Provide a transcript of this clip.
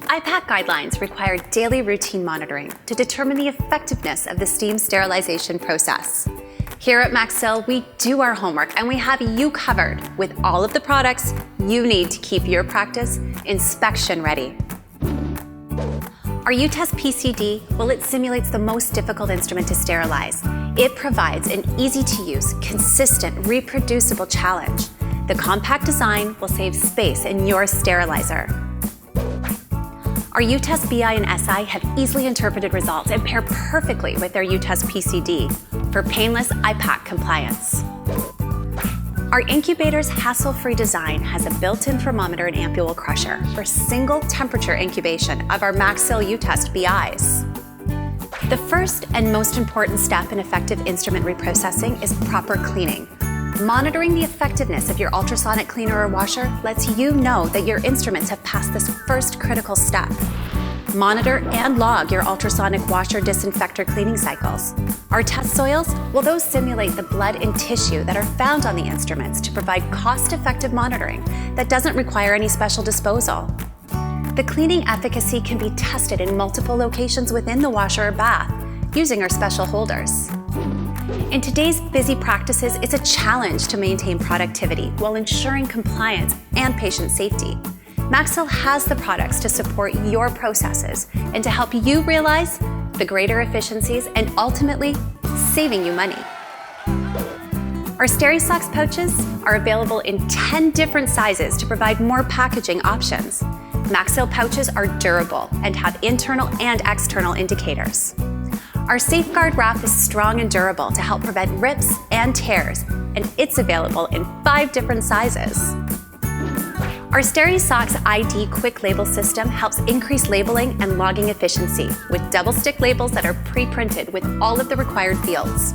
IPAC guidelines require daily routine monitoring to determine the effectiveness of the steam sterilization process. Here at Maxil, we do our homework and we have you covered with all of the products you need to keep your practice inspection ready. Our U-Test PCD, well, it simulates the most difficult instrument to sterilize. It provides an easy-to-use, consistent, reproducible challenge. The compact design will save space in your sterilizer. Our U-Test BI and SI have easily interpreted results and pair perfectly with their U-Test PCD for painless IPAC compliance. Our incubator's hassle-free design has a built-in thermometer and ampule crusher for single temperature incubation of our Maxil U-Test BIs. The first and most important step in effective instrument reprocessing is proper cleaning. Monitoring the effectiveness of your ultrasonic cleaner or washer lets you know that your instruments have passed this first critical step. Monitor and log your ultrasonic washer disinfector cleaning cycles. Our test soils, well, those simulate the blood and tissue that are found on the instruments to provide cost-effective monitoring that doesn't require any special disposal. The cleaning efficacy can be tested in multiple locations within the washer or bath using our special holders. In today's busy practices, it's a challenge to maintain productivity while ensuring compliance and patient safety. Maxil has the products to support your processes and to help you realize the greater efficiencies and ultimately saving you money. Our SteriSox pouches are available in 10 different sizes to provide more packaging options. Maxil pouches are durable and have internal and external indicators. Our Safeguard wrap is strong and durable to help prevent rips and tears, and it's available in 5 different sizes. Our SteriSox ID Quick Label system helps increase labeling and logging efficiency with double-stick labels that are pre-printed with all of the required fields.